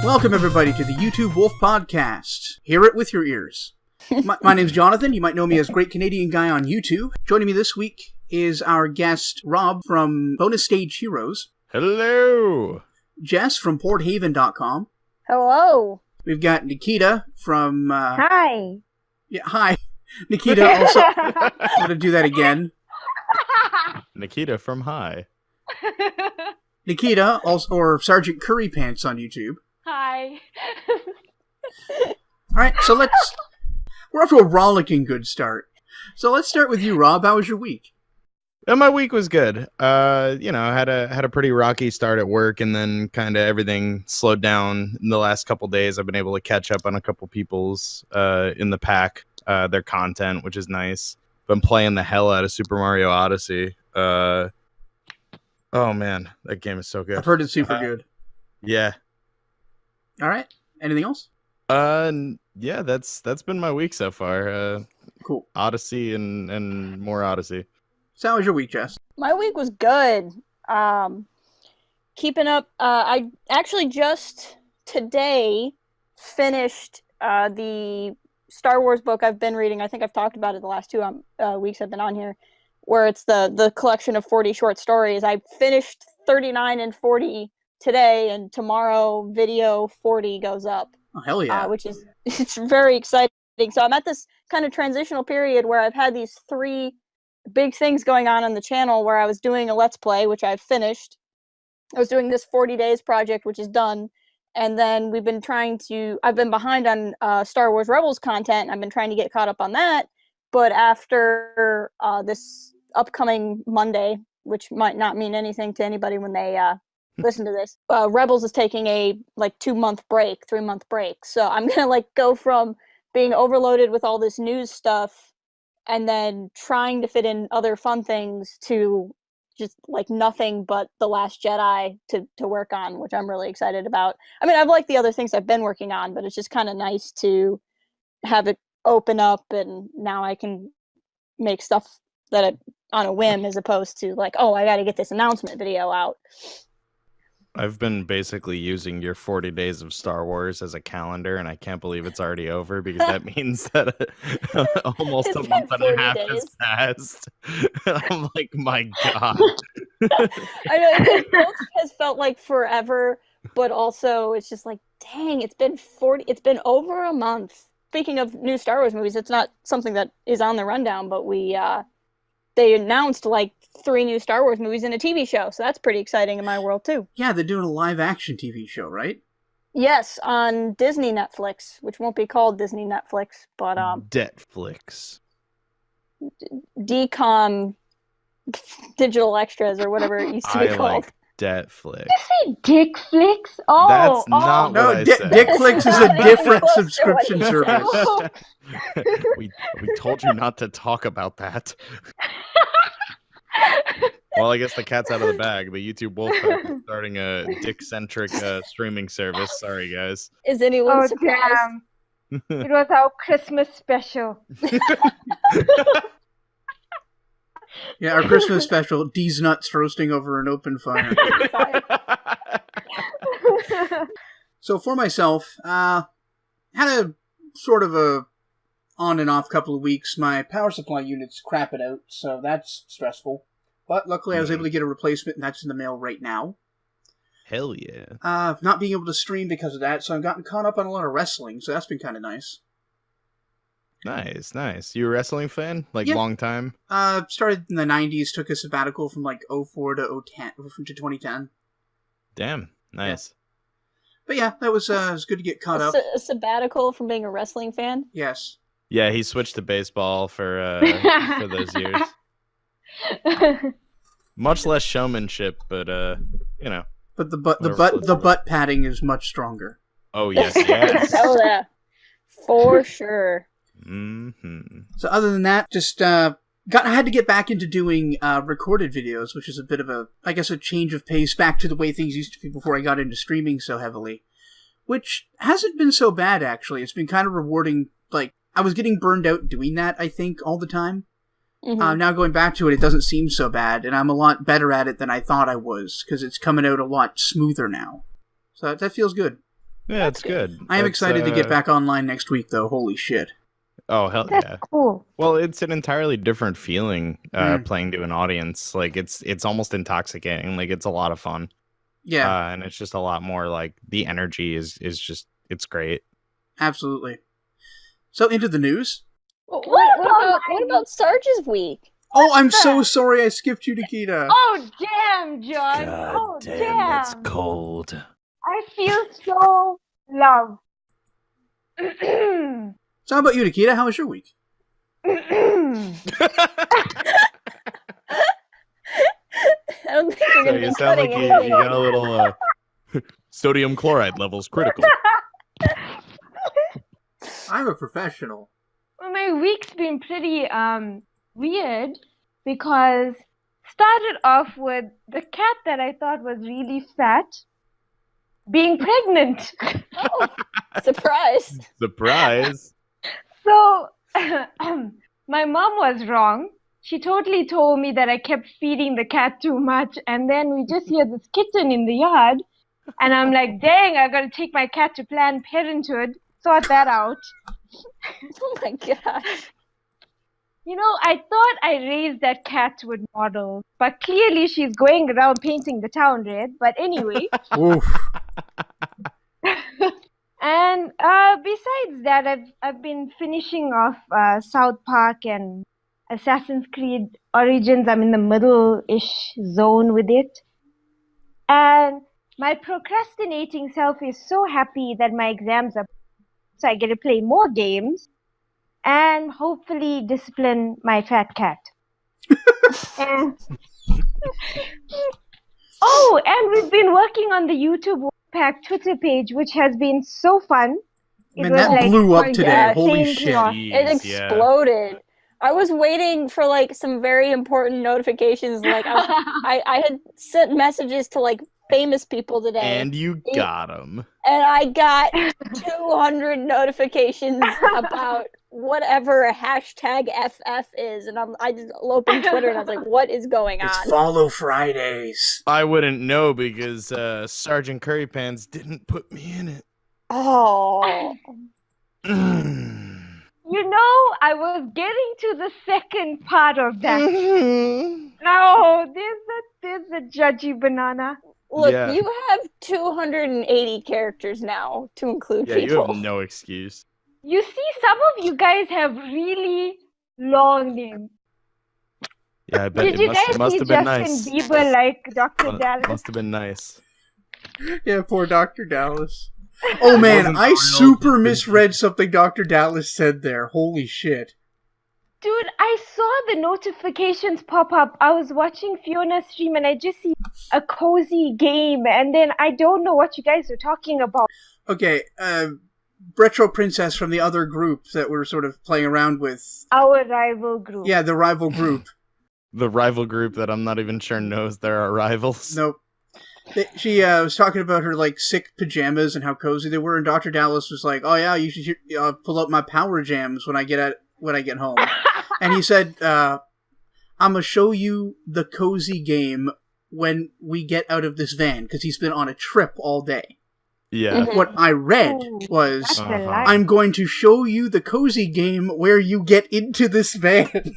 Welcome, everybody, to the YTWPodcast. Hear it with your ears. My name's Jonathan. You might know me as Great Canadian Guy on YouTube. Joining me this week is our guest, Rob from Bonus Stage Heroes. Hello! Jess from PortHaven.com. Hello! We've got Nikita from... Hi! Yeah, hi. Nikita also... I'm going to do that again. Nikita from Hi. Nikita, also, or Sergeant Curry Pants on YouTube. Hi. Alright, so we're off to a rollicking good start. So let's start with you, Rob. How was your week? My week was good. I had a pretty rocky start at work, and then kind of everything slowed down in the last couple days. I've been able to catch up on a couple people's in the pack, their content, which is nice. Been playing the hell out of Super Mario Odyssey. Oh man, that game is so good. I've heard it's super good. Yeah. All right. Anything else? Yeah, that's been my week so far. Cool. Odyssey and more Odyssey. So how was your week, Jess? My week was good. Keeping up. I actually just today finished the Star Wars book I've been reading. I think I've talked about it the last 2 weeks I've been on here, where it's the collection of 40 short stories. I finished 39 and 40 today, and tomorrow video 40 goes up. Oh, hell yeah. It's very exciting. So I'm at this kind of transitional period where I've had these 3 big things going on the channel, where I was doing a Let's Play, which I've finished. I was doing this 40 days project, which is done. And then I've been behind on Star Wars Rebels content. I've been trying to get caught up on that. But after this upcoming Monday, which might not mean anything to anybody when they listen to this, Rebels is taking a 2-month break, 3-month break. So I'm gonna go from being overloaded with all this news stuff and then trying to fit in other fun things to just nothing but The Last Jedi to work on, which I'm really excited about. I mean, I've liked the other things I've been working on, but it's just kind of nice to have it open up, and now I can make stuff on a whim, as opposed to I got to get this announcement video out. I've been basically using your 40 days of Star Wars as a calendar, and I can't believe it's already over, because that means that almost a month and a half has passed. I'm like, my God. I know, it has felt like forever, but also it's just dang, it's been over a month. Speaking of new Star Wars movies, it's not something that is on the rundown, but they announced 3 new Star Wars movies and a TV show, so that's pretty exciting in my world too. Yeah, they're doing a live-action TV show, right? Yes, on Disney Netflix, which won't be called Disney Netflix, but Detflix. Decom Digital Extras, or whatever it used to be called. Detflix. Dick Flicks? Oh, that's not what I said. Dickflix is a different subscription service. we told you not to talk about that. Well, I guess the cat's out of the bag. The YTWP is starting a dick-centric streaming service. Sorry, guys. Is anyone surprised? Damn. It was our Christmas special. Yeah, our Christmas special, Deez nuts roasting over an open fire. So for myself, had a sort of a on and off couple of weeks. My power supply unit's crapping out, so that's stressful. But luckily I was able to get a replacement, and that's in the mail right now. Hell yeah. Not being able to stream because of that, so I've gotten caught up on a lot of wrestling, so that's been kind of nice. Nice. You a wrestling fan? Yeah. Long time? Started in the 90s, took a sabbatical from 04 to 2010. Damn, nice. Yeah. But yeah, that was good to get caught up. A sabbatical from being a wrestling fan? Yes. Yeah, he switched to baseball for those years. Much less showmanship, but But the butt padding is much stronger. Oh yes. Oh yeah, for sure. Mm-hmm. So other than that, just I had to get back into doing recorded videos, which is a bit of a change of pace back to the way things used to be before I got into streaming so heavily, which hasn't been so bad actually. It's been kind of rewarding. I was getting burned out doing that, I think, all the time. Mm-hmm. Now going back to it, it doesn't seem so bad, and I'm a lot better at it than I thought I was, because it's coming out a lot smoother now. So that feels good. Yeah, it's good. I am That's, excited to get back online next week, though. Holy shit. Oh, hell That's yeah. cool. Well, it's an entirely different feeling playing to an audience. Like, it's almost intoxicating. Like, it's a lot of fun. Yeah, And it's just a lot more, like, the energy is just, it's great. absolutely. So, into the news? What about Sarge's week? Oh, I'm so sorry I skipped you, Nikita. Oh, damn, John. God damn, it's cold. I feel so loved. So, how about you, Nikita? How was your week? I don't think you're So going to you be sound cutting like you anything. got a little sodium chloride levels critical. I'm a professional. Well, my week's been pretty weird because started off with the cat that I thought was really fat being pregnant. Oh, surprise. Surprise. So my mom was wrong. She totally told me that I kept feeding the cat too much, and then we just hear this kitten in the yard, and I'm like, dang, I gotta take my cat to Planned Parenthood, sort that out. Oh my gosh. You know, I thought I raised that cat with models, but clearly she's going around painting the town red. But anyway, Oof. and besides that, I've been finishing off South Park and Assassin's Creed Origins. I'm in the middle-ish zone with it, and my procrastinating self is so happy that my exams are, so I get to play more games and hopefully discipline my fat cat. and, oh, and we've been working on the YTWP Twitter page, which has been so fun. Man, that blew up today. yeah, Holy same shit. cloth. It exploded. I was waiting for like some very important notifications. Like I had sent messages to like famous people today, And you got them. and I got 200 notifications about whatever a hashtag FF is, and I just opened Twitter and I was like, "What is going It's on?" Follow Fridays. I wouldn't know because Sergeant Curry Pants didn't put me in it. Oh, You know, I was getting to the second part of that. No, there's a judgy banana. look, Yeah. you have 280 characters now to include Yeah, people. you have no excuse. You see, some of you guys have really long names. Yeah, I bet Did you it guys must see have been Justin nice. Bieber like Dr. Dallas? Must have been nice. Yeah, poor Dr. Dallas. Oh man, wasn't I real, super just- misread something Dr. Dallas said there. Holy shit. Dude, I saw the notifications pop up. I was watching Fiona stream and I just see a cozy game, and then I don't know what you guys are talking about. Okay, Retro Princess from the other group that we're sort of playing around with. Our rival group. Yeah, the rival group. The rival group that I'm not even sure knows there are rivals. Nope. She was talking about her like sick pajamas and how cozy they were, and Dr. Dallas was like, "Oh yeah, you should pull out my power jams when I get home." And he said, "I'm gonna show you the cozy game when we get out of this van because he's been on a trip all day." Yeah. Mhm. What I read Ooh, was, That's a Uh-huh. lie. "I'm going to show you the cozy game where you get into this van."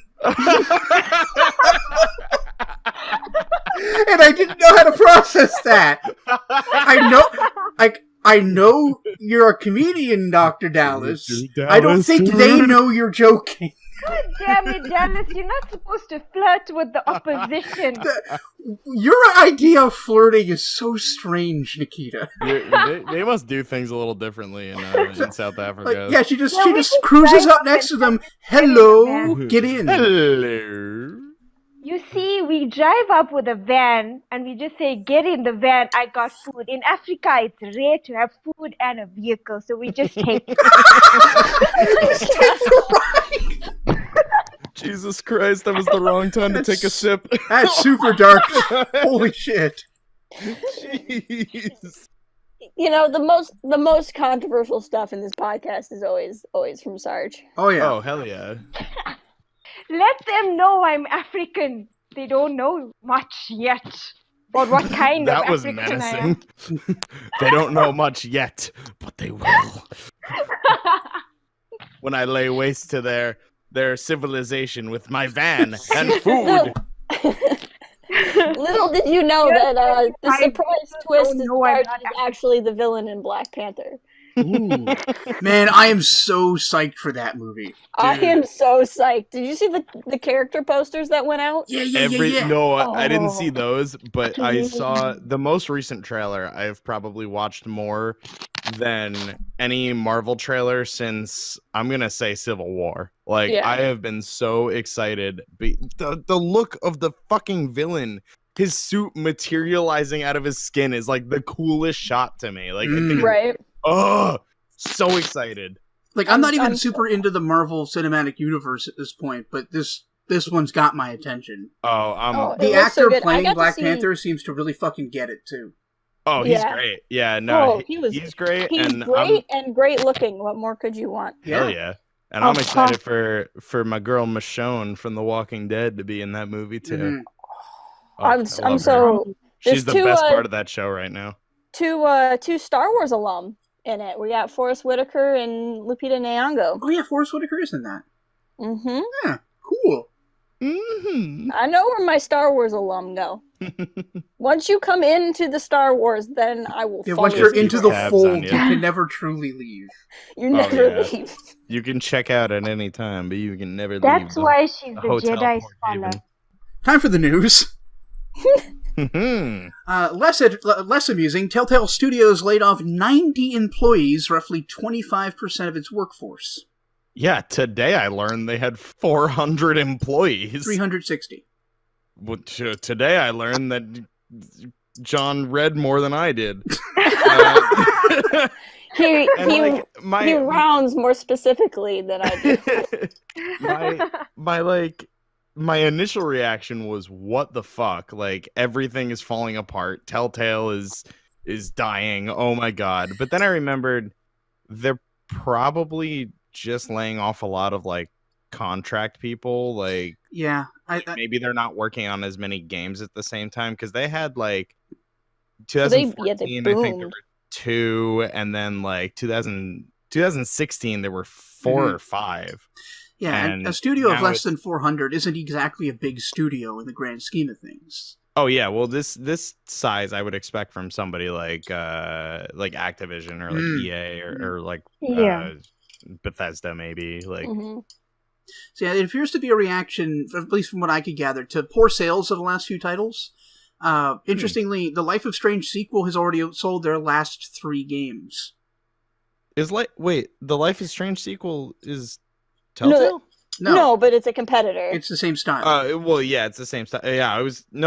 And I didn't know how to process that. I know you're a comedian, Dr. Dallas. I don't think they know you're joking. God damn it, Dallas, you're not supposed to flirt with the opposition. Your idea of flirting is so strange, Nikita. They must do things a little differently in South Africa. Like, yeah, she just we can cruises drive up up next and to them. get Hello, in get in. Hello. You see, we drive up with a van and we just say, get in the van, I got food. In Africa, it's rare to have food and a vehicle, so we just take it. Jesus Christ, that was the wrong time to take a sip. That's super dark. Holy shit. Jeez. You know, the most controversial stuff in this podcast is always from Sarge. Oh, yeah. Oh, hell yeah. Let them know I'm African. They don't know much yet. Or what kind of That was African I am. menacing. They don't know much yet, but they will. When I lay waste to their civilization with my van and food. Little did you know Yes, that the I surprise twist is know I'm Bart not is actually the villain in Black Panther. Ooh. Man, I am so psyched for that movie. I Dude. am so psyched. Did you see the character posters that went out? Yeah. No, I didn't see Oh. those, but I saw the most recent trailer. I've probably watched more than any Marvel trailer since, I'm gonna say, Civil War. Like, Yeah. I have been so excited. The look of the fucking villain, his suit materializing out of his skin, is like the coolest shot to me. Like, I think, Right. oh, so excited. Like, I'm not even I'm super into the Marvel Cinematic Universe at this point, but this one's got my attention. Oh, It The looks so actor good. I playing got to Black see- Panther seems to really fucking get it, too. oh, he's Yeah. great. Yeah, no, he's great. He's and great and great looking. What more could you want? Hell yeah. And Oh, I'm excited for my girl Michonne from The Walking Dead to be in that movie too. Mhm. Oh, I'm I love her. so She's the there's best part of that show right now. two Star Wars alum in it. We got Forrest Whitaker and Lupita Nyong'o. Oh, yeah, Forrest Whitaker is in that. Mm-hmm. Yeah, cool. Mm-hmm. I know where my Star Wars alum go. Once you come into the Star Wars, then I will Yeah, follow once you're you. into keep the tabs fold, on you you. can never truly leave. You never yeah. leave. You can check out at any time, but you can never That's leave. why she's the hotel Jedi Port scholar. Time for the news. Haven. Less amusing, Telltale Studios laid off 90 employees, roughly 25% of its workforce. Yeah, today I learned they had 400 employees. 360. Today I learned that John read more than I did. He And, like, he rounds more specifically than I do. my initial reaction was, what the fuck? Like, everything is falling apart. Telltale is dying. Oh my god. But then I remembered they're probably just laying off a lot of like contract people. Like, Yeah. maybe they're not working on as many games at the same time, because they had like They 2014, I think there boomed. were 2, and then like 2016 there were 4 or 5. Yeah, and And a studio of now less it's- than 400 isn't exactly a big studio in the grand scheme of things. Oh yeah, well this size I would expect from somebody like Activision or like EA or like Yeah. Bethesda maybe. Like, Mhm. So yeah, it appears to be a reaction, at least from what I could gather, to poor sales of the last few titles. Interestingly, the Life of Strange sequel has already sold their last 3 games. wait, the Life is Strange sequel is Telltale? No, but it's a competitor. It's the same style. Well, yeah, it's the same stuff. Yeah,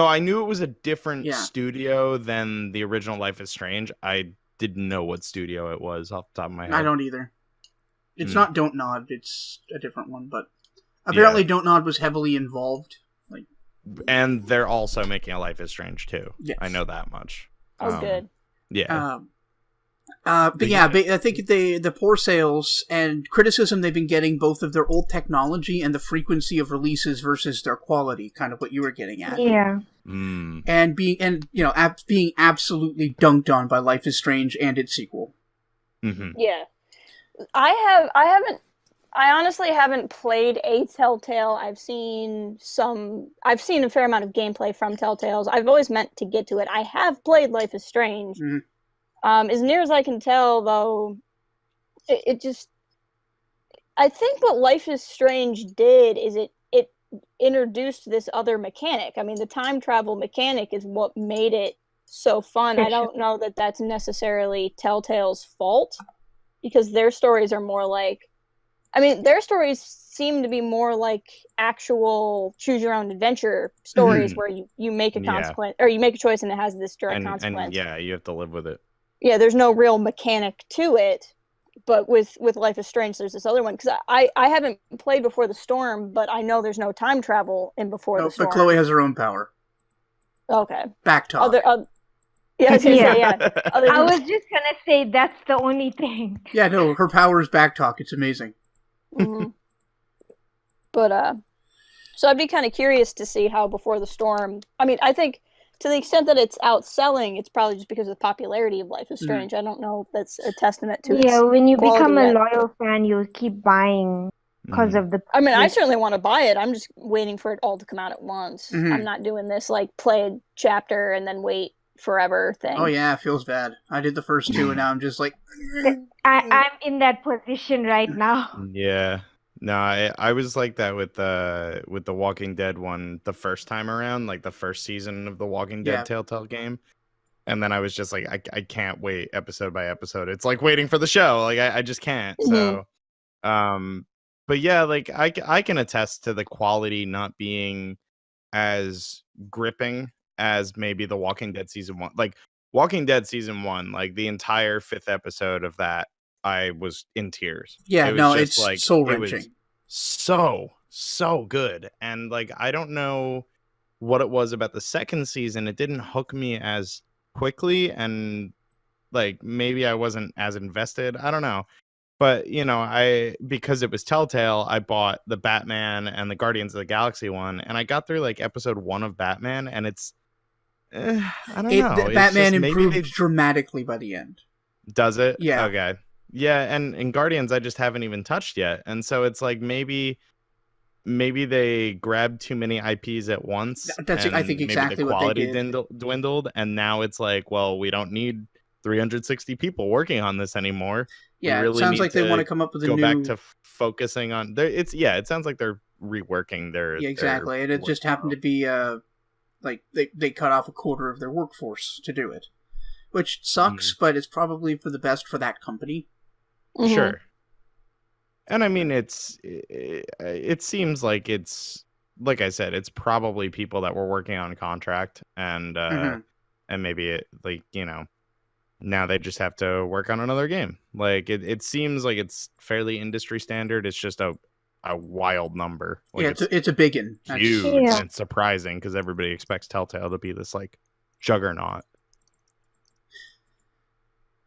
I knew it was a different Yeah. studio than the original Life is Strange. I didn't know what studio it was off the top of my head. I don't either. It's Hmm. not Don't Nod, it's a different one, but apparently Don't Nod was heavily involved. And they're also making a Life is Strange too. Yes. I know that much. Oh, good. Yeah. But yeah, I think the poor sales and criticism they've been getting, both of their old technology and the frequency of releases versus their quality, kind of what you were getting at. Yeah. And being absolutely dunked on by Life is Strange and its sequel. Mm-hmm. Yeah. I honestly haven't played a Telltale. I've seen a fair amount of gameplay from Telltales. I've always meant to get to it. I have played Life is Strange. Mhm. As near as I can tell, though, it just... I think what Life is Strange did is it introduced this other mechanic. I mean, the time travel mechanic is what made it so fun. I don't know that that's necessarily Telltale's fault, because their stories are more like... I mean, their stories seem to be more like actual choose-your-own-adventure stories where you make a consequence, or you make a choice and it has this direct consequence. And yeah, you have to live with it. Yeah, there's no real mechanic to it. But with Life is Strange, there's this other one. Because I haven't played Before the Storm, but I know there's no time travel in Before the Storm. But Chloe has her own power. Okay. Back talk. Yeah, I was gonna say, yeah. I was just gonna say that's the only thing. Yeah, no, her power is back talk. It's amazing. Mhm. But so I'd be kind of curious to see how Before the Storm... I mean, I think to the extent that it's outselling, it's probably just because of the popularity of Life is Strange. I don't know if that's a testament to its when you become a yet. loyal fan, you'll keep buying because of the. I mean, I certainly want to buy it. I'm just waiting for it all to come out at once. I'm not doing this like play a chapter and then wait forever thing. Oh yeah, it feels bad. I did the first 2 and now I'm just like I'm in that position right now. Yeah. No, I was like that with the Walking Dead one the first time around, like the first season of the Walking Dead Telltale game. And then I was just like, I can't wait episode by episode. It's like waiting for the show. Like I just can't. So but yeah, like I can attest to the quality not being as gripping as maybe the Walking Dead season 1. Like Walking Dead season 1, like the entire 5th episode of that, I was in tears. Yeah, it was no, just it's like soul-wrenching. It was so good. And like I don't know what it was about the second season. It didn't hook me as quickly, and like maybe I wasn't as invested. I don't know. But you know, because it was Telltale, I bought the Batman and the Guardians of the Galaxy one, and I got through like episode 1 of Batman, and it's I don't know. Batman improved dramatically by the end. Does it? Yeah. Okay. Yeah, and Guardians I just haven't even touched yet. And so it's like maybe they grabbed too many IPs at once. That's I think exactly what they did. Quality dwindled, and now it's like, well, we don't need 360 people working on this anymore. Yeah, really it sounds like they want to come up with a new... Go back to focusing on... it sounds like they're reworking their... Yeah, exactly, and it just happened to be, like, they cut off a quarter of their workforce to do it. Which sucks, but it's probably for the best for that company. Sure. And I mean, it seems like it's... Like I said, it's probably people that were working on contract, and maybe it, like, you know... Now they just have to work on another game. Like it seems like it's fairly industry standard. It's just a wild number. Like, yeah, it's a big one. Huge. And it's surprising because everybody expects Telltale to be this like juggernaut.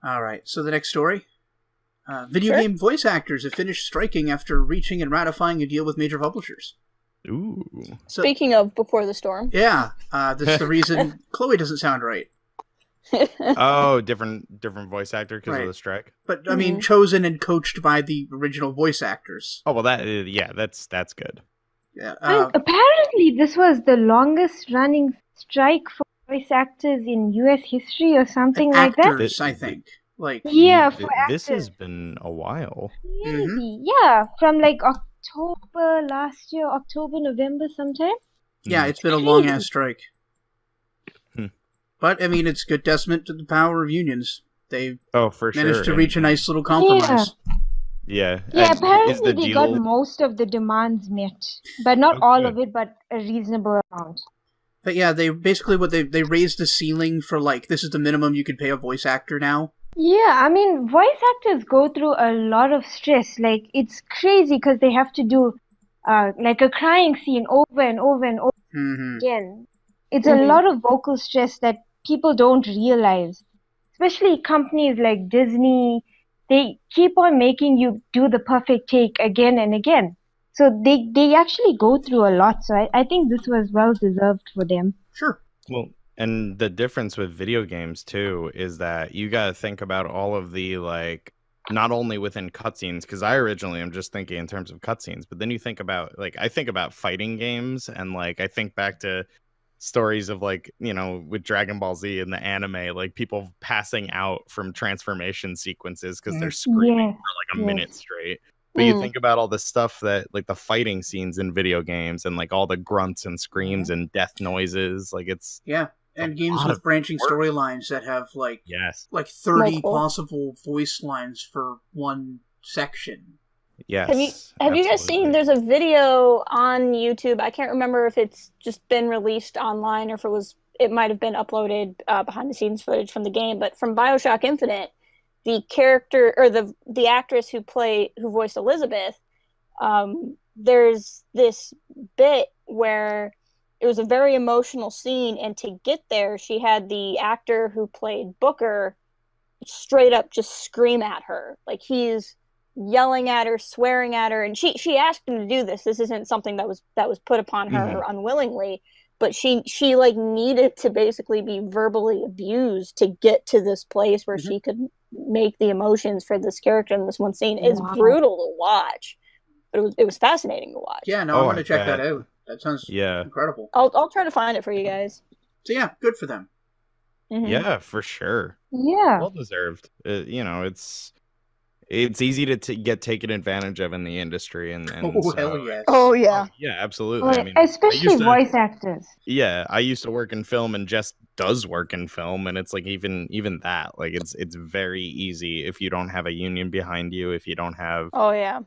All right. So the next story. Video game voice actors have finished striking after reaching and ratifying a deal with major publishers. Ooh. So, speaking of Before the Storm. Yeah. This is the reason Chloe doesn't sound right. Oh, different voice actor because of the strike. But I mean, chosen and coached by the original voice actors. Oh well, that's good. Yeah. Apparently, this was the longest running strike for voice actors in U.S. history, or something like that. Actors, I think. Like for this actors. has been a while. Yeah, from like October last year, October, November, sometime. Yeah, it's been a long ass strike. But, I mean, it's a good testament to the power of unions. They managed to reach a nice little compromise. Yeah. Yeah, apparently they got most of the demands met. But not all of it, but a reasonable amount. But yeah, they basically they raised the ceiling for, like, this is the minimum you could pay a voice actor now. Yeah, I mean, voice actors go through a lot of stress. Like, it's crazy because they have to do, like, a crying scene over and over and over again. It's a lot of vocal stress that people don't realize, especially companies like Disney. They keep on making you do the perfect take again and again. So they actually go through a lot. So I think this was well deserved for them. Sure. Well, and the difference with video games too is that you got to think about all of the, like, not only within cutscenes, because I originally am just thinking in terms of cutscenes, but then you think about, like, I think about fighting games, and like I think back to stories of, like, you know, with Dragon Ball Z and the anime, like people passing out from transformation sequences because they're screaming for like a minute straight. But you think about all the stuff that, like, the fighting scenes in video games, and like all the grunts and screams and death noises, like it's and games with branching storylines that have like 30 possible voice lines for one section. Yes. Have you guys seen, there's a video on YouTube, I can't remember if it's just been released online or if it might have been uploaded behind the scenes footage from the game, but from BioShock Infinite, the character, or the actress who voiced Elizabeth, there's this bit where it was a very emotional scene, and to get there, she had the actor who played Booker straight up just scream at her. Like, he's yelling at her, swearing at her, and she asked him to do this. This isn't something that was put upon her unwillingly, but she like needed to basically be verbally abused to get to this place where she could make the emotions for this character in this one scene. It's brutal to watch, but it was fascinating to watch. Yeah, no, I'm gonna check that out. That sounds incredible. I'll try to find it for you guys. So yeah, good for them. Yeah, for sure. Yeah, well deserved. It's easy to get taken advantage of in the industry, and hell yes. Oh yeah. Yeah, absolutely. I mean, especially voice actors. Yeah, I used to work in film, and Jess does work in film, and it's like even that, like it's very easy if you don't have a union behind you, if you don't have. Oh yeah.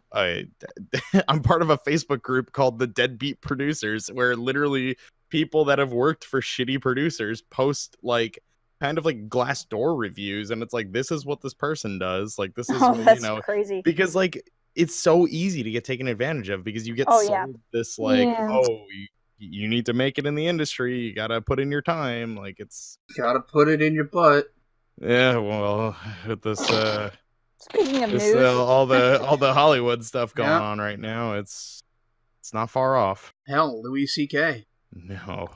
I'm part of a Facebook group called the Deadbeat Producers, where literally people that have worked for shitty producers post like kind of like Glassdoor reviews, and it's like, this is what this person does, like this is what, that's crazy, because like it's so easy to get taken advantage of, because you get sold this like you need to make it in the industry, you gotta put in your time, like it's gotta put it in your butt. Yeah, well, with this speaking of news, all the Hollywood stuff going on right now, it's not far off. Hell, Louis C.K. No.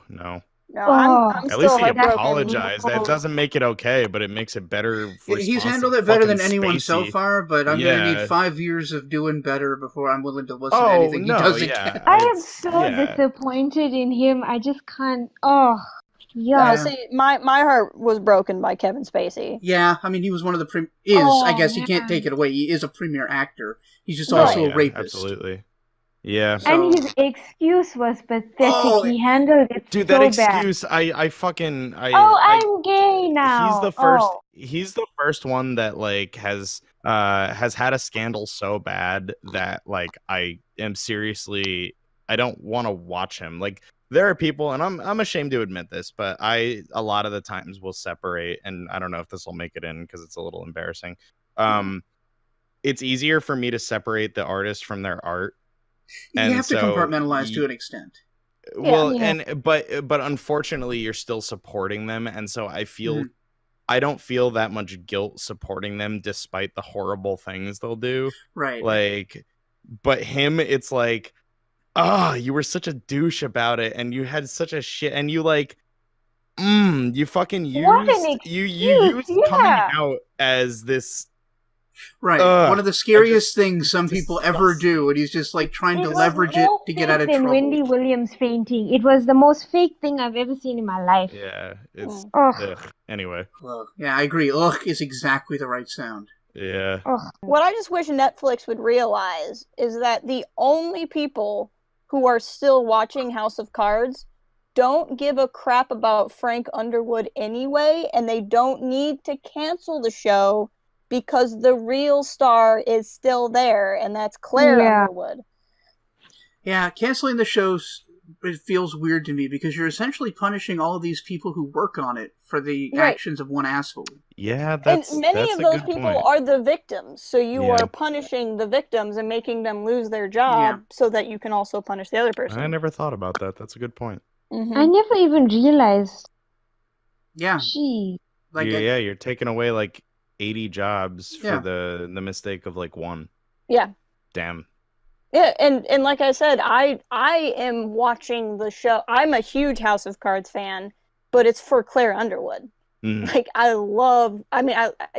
I'm at least he heartbroken. apologized. That doesn't make it okay, but it makes it better. He's handled it better than anyone so far, but I'm going to need 5 years of doing better before I'm willing to listen to anything he does again. I am so disappointed in him. I just can't. Oh, yeah. No, see, my heart was broken by Kevin Spacey. Yeah, I mean, he was one of the I guess you can't take it away. He is a premier actor. He's just also a rapist. Absolutely. Yeah. And his excuse was pathetic. He handled it dude, so that bad. excuse, I'm gay now. He's the first one that like has had a scandal so bad that like I don't want to watch him. Like there are people, and I'm ashamed to admit this, but a lot of the times will separate, and I don't know if this will make it in because it's a little embarrassing. It's easier for me to separate the artist from their art. You have to compartmentalize to an extent. Well, but unfortunately, you're still supporting them, and so I don't feel that much guilt supporting them, despite the horrible things they'll do. Right. Like, but him, it's like, you were such a douche about it, and you had such a shit, and you like, you fucking used you used coming out as this. Right. One of the scariest things some people ever do, and he's just like trying to leverage it to get out of trouble. Wendy Williams fainting. It was the most fake thing I've ever seen in my life. Yeah, it's anyway. Yeah, I agree. Ugh is exactly the right sound. Yeah. What I just wish Netflix would realize is that the only people who are still watching House of Cards don't give a crap about Frank Underwood anyway, and they don't need to cancel the show because the real star is still there, and that's Claire Underwood. Yeah, canceling the shows, it feels weird to me, because you're essentially punishing all of these people who work on it for the actions of one asshole. Yeah, and many of those people are the victims, so you are punishing the victims and making them lose their job so that you can also punish the other person. I never thought about that. That's a good point. Mm-hmm. I never even realized. Yeah. Gee. Like you're taking away like 80 jobs for the mistake of like one. Yeah. Damn. Yeah, and like I said, I am watching the show. I'm a huge House of Cards fan, but it's for Claire Underwood. Like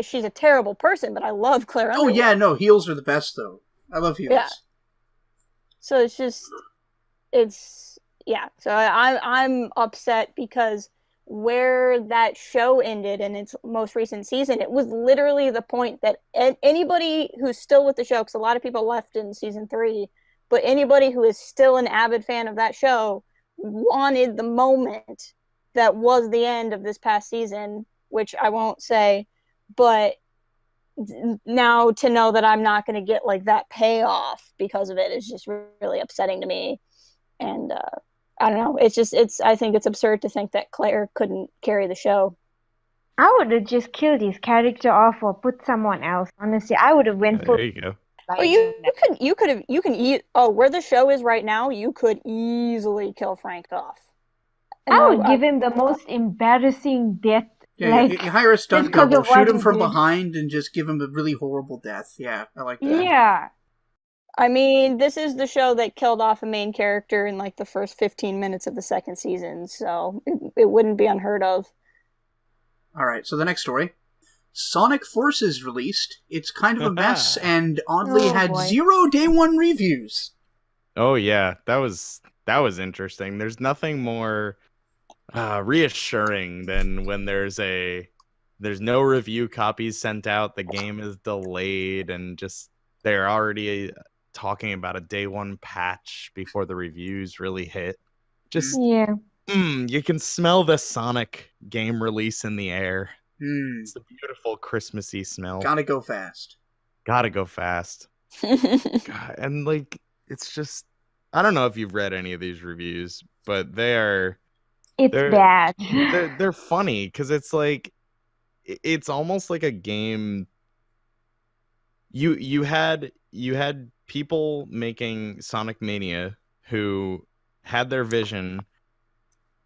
she's a terrible person, but I love Claire Underwood. Oh yeah, no, heels are the best though. I love heels. Yeah. So so I'm upset because where that show ended in its most recent season, it was literally the point that anybody who's still with the show, because a lot of people left in season 3, but anybody who is still an avid fan of that show wanted the moment that was the end of this past season, which I won't say, but now to know that I'm not going to get like that payoff because of it is just really upsetting to me. And I don't know. I think it's absurd to think that Claire couldn't carry the show. I would have just killed his character off or put someone else. Honestly, I would have went for. There you go. Oh, you can eat. Oh, where the show is right now, you could easily kill Frank off. And I would give him the most embarrassing death. Yeah, you hire a stunt double, shoot him from behind, and just give him a really horrible death. Yeah, I like that. Yeah. I mean, this is the show that killed off a main character in like the first 15 minutes of the second season, so it wouldn't be unheard of. All right, so the next story. Sonic Forces released. It's kind of a mess and oddly had 0 day one reviews. Oh yeah, that was interesting. There's nothing more reassuring than when there's no review copies sent out, the game is delayed, and just they're already talking about a day one patch before the reviews really hit. Just you can smell the Sonic game release in the air. It's a beautiful Christmassy smell. Gotta go fast. God, and like, it's just, I don't know if you've read any of these reviews, but they're bad. They're funny because it's like, it's almost like a game. You had people making Sonic Mania who had their vision,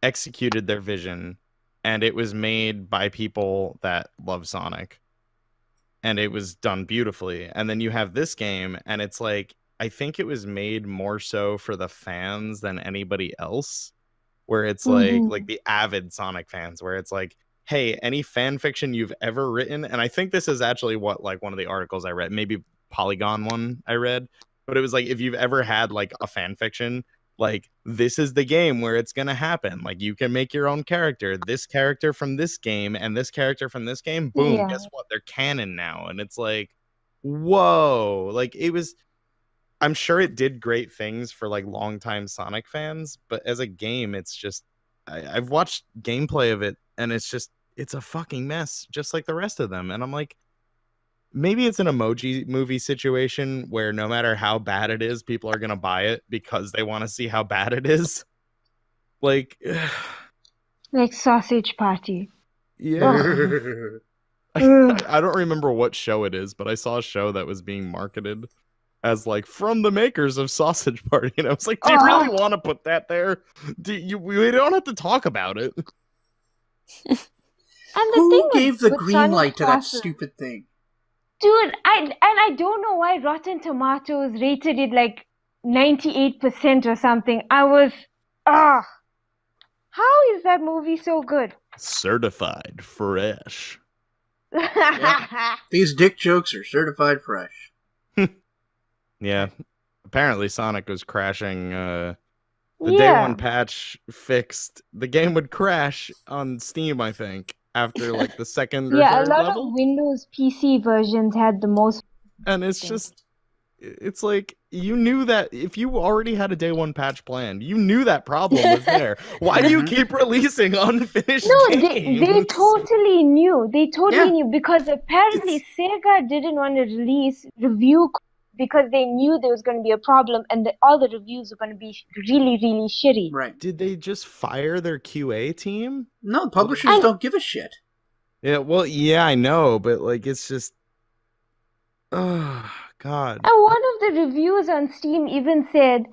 executed their vision, and it was made by people that love Sonic, and it was done beautifully. And then you have this game, and it's like, I think it was made more so for the fans than anybody else, where it's like the avid Sonic fans, where it's like, hey, any fan fiction you've ever written, and I think this is actually what, like, one of the articles I read, maybe Polygon one I read, but it was like, if you've ever had like a fan fiction, like, this is the game where it's gonna happen. Like, you can make your own character, this character from this game and this character from this game, boom, guess what, they're canon now. And it's like, whoa, like, it was, I'm sure it did great things for like longtime Sonic fans, but as a game, it's just, I've watched gameplay of it, and it's a fucking mess, just like the rest of them. And I'm like, maybe it's an Emoji Movie situation where no matter how bad it is, people are gonna buy it because they want to see how bad it is. Like Sausage Party. Yeah. I don't remember what show it is, but I saw a show that was being marketed as like, from the makers of Sausage Party, and I was like, do you really want to put that there? We don't have to talk about it. And Who gave the green light to that stupid thing? Dude, I don't know why Rotten Tomatoes rated it like 98% or something. I was, how is that movie so good? Certified fresh. Yeah. These dick jokes are certified fresh. Yeah. Apparently Sonic was crashing. The day one patch fixed. The game would crash on Steam, I think, after like the second or third level. Yeah, a lot of Windows PC versions had the most. And it's just, it's like, you knew that if you already had a day one patch planned, you knew that problem was there. Why do you keep releasing unfinished games? They totally knew. They totally knew, because apparently Sega didn't want to release review because they knew there was going to be a problem, and all the reviews were going to be really, really shitty. Right. Did they just fire their QA team? No, publishers don't give a shit. Yeah, well, yeah, I know, but like, it's just, oh, God. And one of the reviews on Steam even said,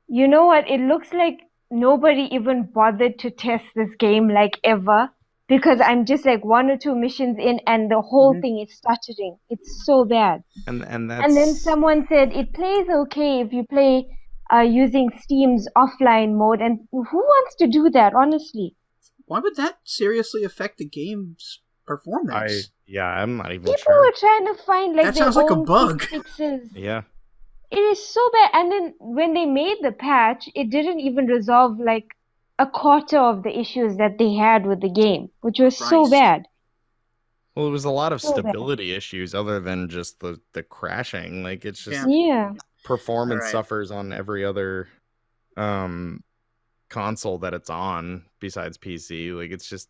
you know what, it looks like nobody even bothered to test this game like ever, because I'm just like 1 or 2 missions in and the whole thing is stuttering. It's so bad. And then someone said it plays okay if you play using Steam's offline mode, and who wants to do that, honestly? Why would that seriously affect the game's performance? I'm not even People sure. were trying to find like that their sounds like own a bug. fixes. Yeah. It is so bad. And then when they made the patch, it didn't even resolve like a quarter of the issues that they had with the game, which was so bad. Well, it was a lot of stability issues other than just the crashing. Like, it's just performance suffers on every other console that it's on besides PC. Like, it's just,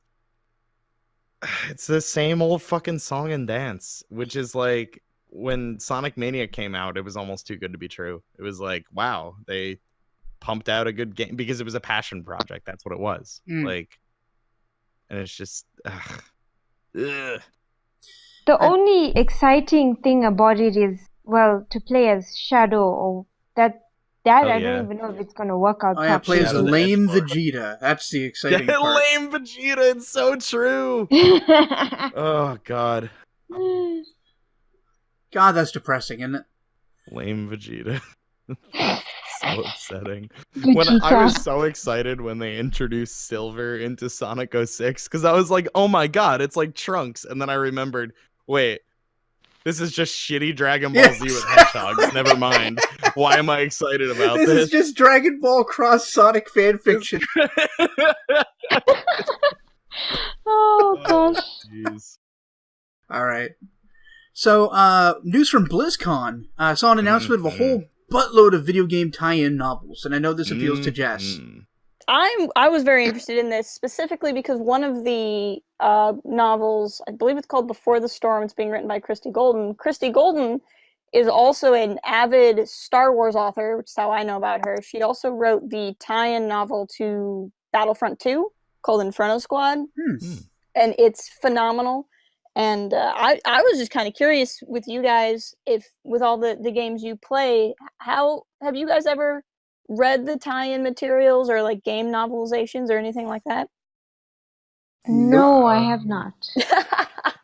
it's the same old fucking song and dance, which is like, when Sonic Mania came out, it was almost too good to be true. It was like, wow, they pumped out a good game because it was a passion project. That's what it was. Like, and it's just, ugh. The only exciting thing about it is, well, to play as Shadow, or that I don't even know if it's going to work out properly. Play as lame Vegeta. That's the exciting part. Lame Vegeta, it's so true. Oh, God. God, that's depressing, isn't it? Lame Vegeta. So upsetting. Vegeta. I was so excited when they introduced Silver into Sonic 06 because I was like, oh my god, it's like Trunks. And then I remembered, wait, this is just shitty Dragon Ball Z with hedgehogs. Never mind. Why am I excited about This this? is just Dragon Ball cross Sonic fanfiction. Oh gosh. Jeez. All right. So, news from BlizzCon. I saw an announcement of a whole buttload of video game tie-in novels, and I know this appeals to Jess. I was very interested in this specifically because one of the novels, I believe it's called Before the Storm, it's being written by Christy Golden. Christy Golden is also an avid Star Wars author, which is how I know about her. She also wrote the tie-in novel to Battlefront 2 called Inferno Squad, and it's phenomenal. And I was just kind of curious with you guys, if with all the games you play, how have you guys ever read the tie-in materials or like game novelizations or anything like that? No, I have not.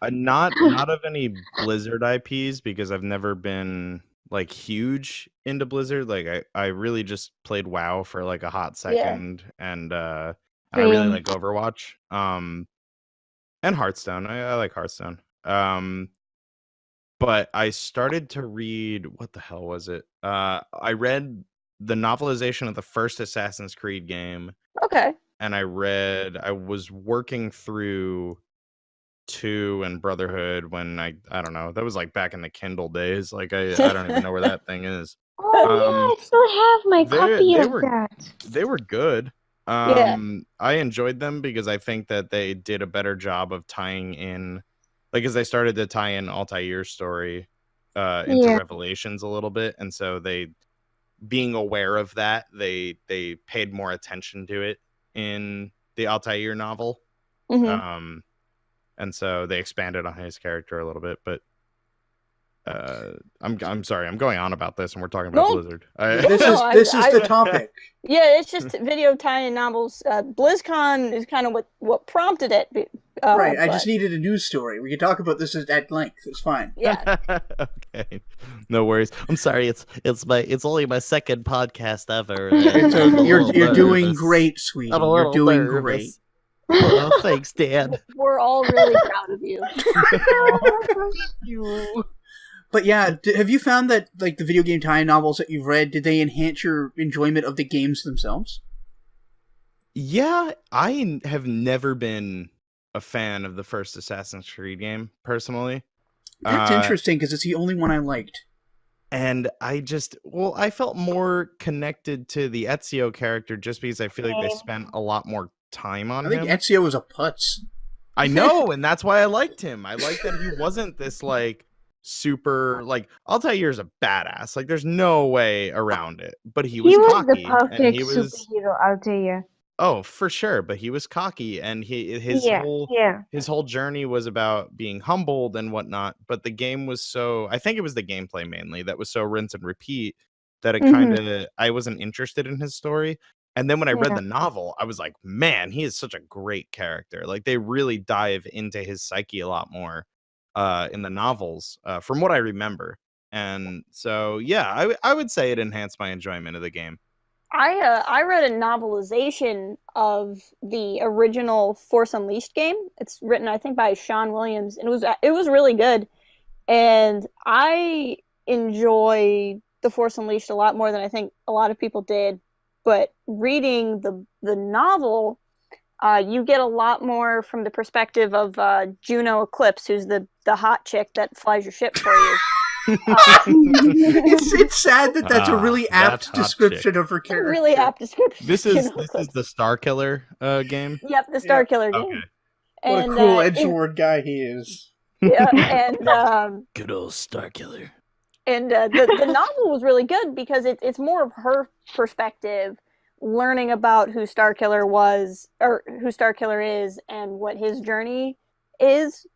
Not of any Blizzard IPs because I've never been like huge into Blizzard. Like I really just played WoW for like a hot second, and I really like Overwatch. And Hearthstone. I like Hearthstone. But I started to read, what the hell was it? I read the novelization of the first Assassin's Creed game. Okay. And I was working through 2 and Brotherhood when I don't know, that was like back in the Kindle days. Like I don't even know where that thing is. Oh yeah, I still have my copy of that. They were good. Yeah. I enjoyed them because I think that they did a better job of tying in, like, as they started to tie in Altair's story into Revelations a little bit, and so they, being aware of that, they paid more attention to it in the Altair novel. And so they expanded on his character a little bit, but I'm sorry, I'm going on about this, and we're talking about Blizzard. This is the topic. Yeah, it's just video tie-in novels. BlizzCon is kind of what prompted it. Right, I just needed a news story. We can talk about this at length. It's fine. Yeah. Okay, no worries. I'm sorry. It's only my second podcast ever. You're doing great, sweetie. You're doing great. Oh, thanks, Dad. We're all really proud of you. But yeah, have you found that like the video game tie-in novels that you've read, did they enhance your enjoyment of the games themselves? Yeah, I have never been a fan of the first Assassin's Creed game, personally. That's interesting, because it's the only one I liked. And I felt more connected to the Ezio character just because I feel like they spent a lot more time on him. I think Ezio was a putz. I know, and that's why I liked him. I liked that he wasn't this, like, super, like, Altair's a badass. Like, there's no way around it. But he was cocky. He was the perfect superhero, Altair. Oh, for sure. But he was cocky, and his whole journey was about being humbled and whatnot. But the game was I think it was the gameplay mainly that was so rinse and repeat that it kind of, I wasn't interested in his story. And then when I read the novel, I was like, man, he is such a great character. Like, they really dive into his psyche a lot more in the novels, from what I remember. And so, yeah, I would say it enhanced my enjoyment of the game. I read a novelization of the original Force Unleashed game. It's written, I think, by Sean Williams, and it was really good. And I enjoy the Force Unleashed a lot more than I think a lot of people did. But reading the novel, you get a lot more from the perspective of Juno Eclipse, who's the hot chick that flies your ship for you. It's sad that that's a really apt description of her character. Really apt description. This is the Star Killer game. Yep, the Star Killer game. Okay. What a cool edgelord guy he is. Yeah, and good old Star Killer. And the novel was really good because it's more of her perspective, learning about who Star Killer was, or who Star Killer is, and what his journey is.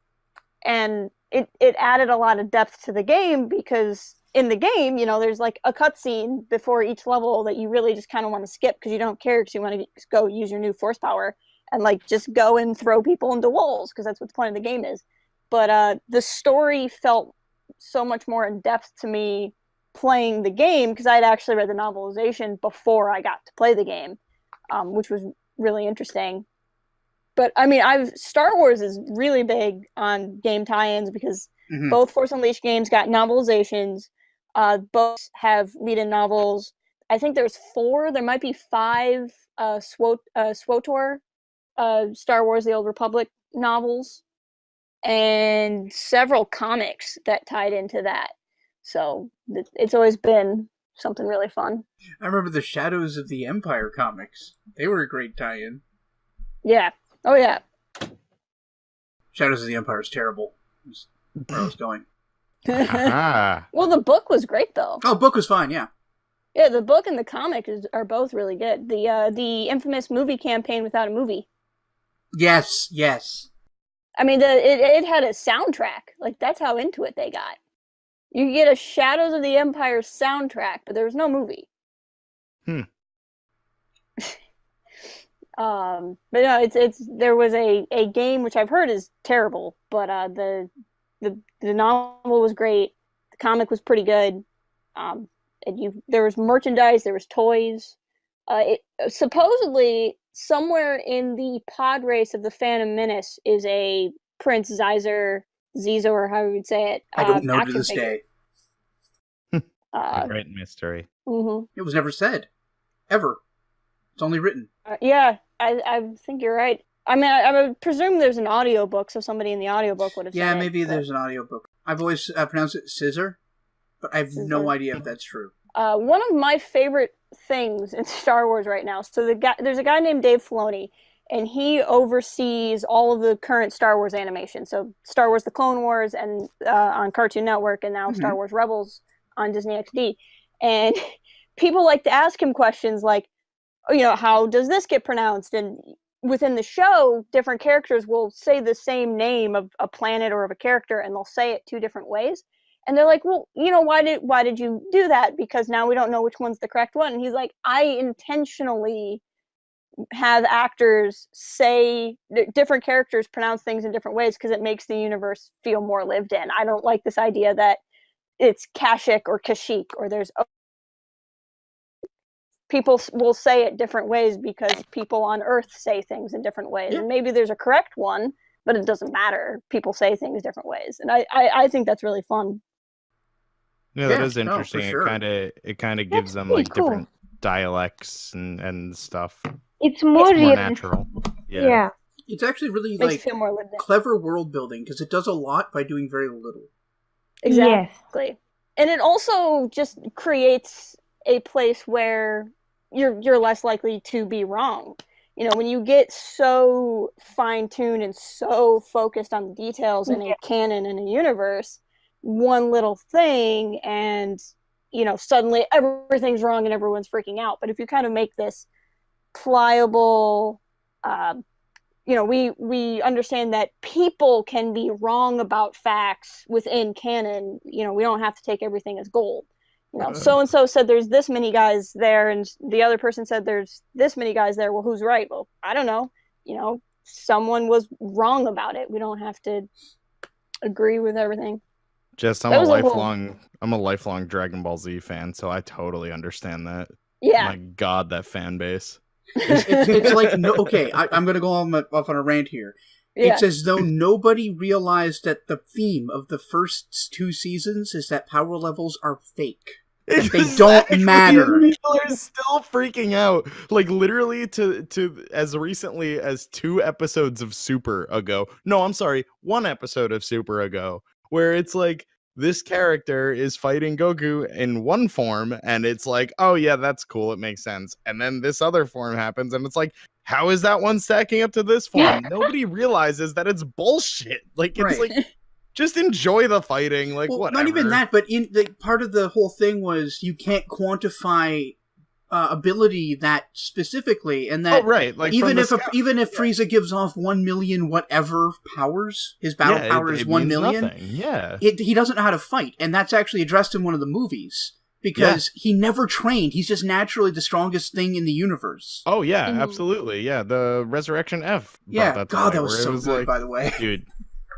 And it added a lot of depth to the game because in the game, there's like a cutscene before each level that you really just kind of want to skip because you don't care, because you want to go use your new force power and like just go and throw people into walls because that's what the point of the game is. But the story felt so much more in depth to me playing the game, because I'd actually read the novelization before I got to play the game, which was really interesting. But I mean, Star Wars is really big on game tie-ins because both Force Unleashed games got novelizations. Both have lead-in novels. I think there's 4. There might be 5 SWTOR, Star Wars: The Old Republic novels, and several comics that tied into that. So it's always been something really fun. I remember the Shadows of the Empire comics. They were a great tie-in. Yeah. Oh, yeah. Shadows of the Empire is terrible. That's where I was going. Well, the book was great, though. Oh, book was fine, yeah. Yeah, the book and the comic are both really good. The infamous movie campaign without a movie. Yes. I mean, it had a soundtrack. Like, that's how into it they got. You could get a Shadows of the Empire soundtrack, but there was no movie. But no, there was a game which I've heard is terrible, but the novel was great. The comic was pretty good. There was merchandise, there was toys. Supposedly somewhere in the pod race of the Phantom Menace is a Prince Zizo, or however you would say it. I don't know to this day. Great mystery. Mm-hmm. It was never said. Ever. It's only written. Yeah, I think you're right. I mean, I would presume there's an audiobook, so somebody in the audiobook would have said it. Maybe there's an audiobook. I've always pronounced it scissor, but I have no idea if that's true. One of my favorite things in Star Wars right now, so there's a guy named Dave Filoni, and he oversees all of the current Star Wars animation. So Star Wars The Clone Wars and on Cartoon Network, and now Star Wars Rebels on Disney XD. And people like to ask him questions like, how does this get pronounced? And within the show, different characters will say the same name of a planet or of a character, and they'll say it 2 different ways. And they're like, well, why did you do that? Because now we don't know which one's the correct one. And he's like, I intentionally have actors say different characters pronounce things in different ways because it makes the universe feel more lived in. I don't like this idea that it's Kashyyyk or Kashyyyk, or there's people will say it different ways because people on Earth say things in different ways. And maybe there's a correct one, but it doesn't matter. People say things different ways. And I think that's really fun. Yeah, that is interesting. No, for sure. It kind of gives them like different dialects and stuff. It's more natural. Yeah. It's actually really Makes you feel more lived in. clever world building because it does a lot by doing very little. Exactly. Yes. And it also just creates a place where you're less likely to be wrong. When you get so fine-tuned and so focused on the details in a canon and a universe, one little thing and suddenly everything's wrong and everyone's freaking out. But if you kind of make this pliable, we understand that people can be wrong about facts within canon. We don't have to take everything as gold. So and so said there's this many guys there, and the other person said there's this many guys there. Well, who's right? Well, I don't know. Someone was wrong about it. We don't have to agree with everything. I'm a lifelong Dragon Ball Z fan, so I totally understand that. Yeah. My God, that fan base. It's like I'm going to go off on a rant here. Yeah. It's as though nobody realized that the theme of the first 2 seasons is that power levels are fake. They don't matter. People are still freaking out. Like literally to as recently as 2 episodes of Super ago. No, I'm sorry, 1 episode of Super ago, where it's like this character is fighting Goku in one form, and it's like, oh yeah, that's cool, it makes sense. And then this other form happens, and it's like, how is that one stacking up to this form? Nobody realizes that it's bullshit. Like, it's like, just enjoy the fighting. Like, whatever. Not even that, but part of the whole thing was you can't quantify ability that specifically, and that like even if Frieza gives off 1 million whatever powers, his battle power is 1 million. Nothing. Yeah, he doesn't know how to fight, and that's actually addressed in one of the movies. Because he never trained. He's just naturally the strongest thing in the universe. Oh, yeah, absolutely. Yeah, the Resurrection F. Yeah, God, that was so good, by the way. Dude,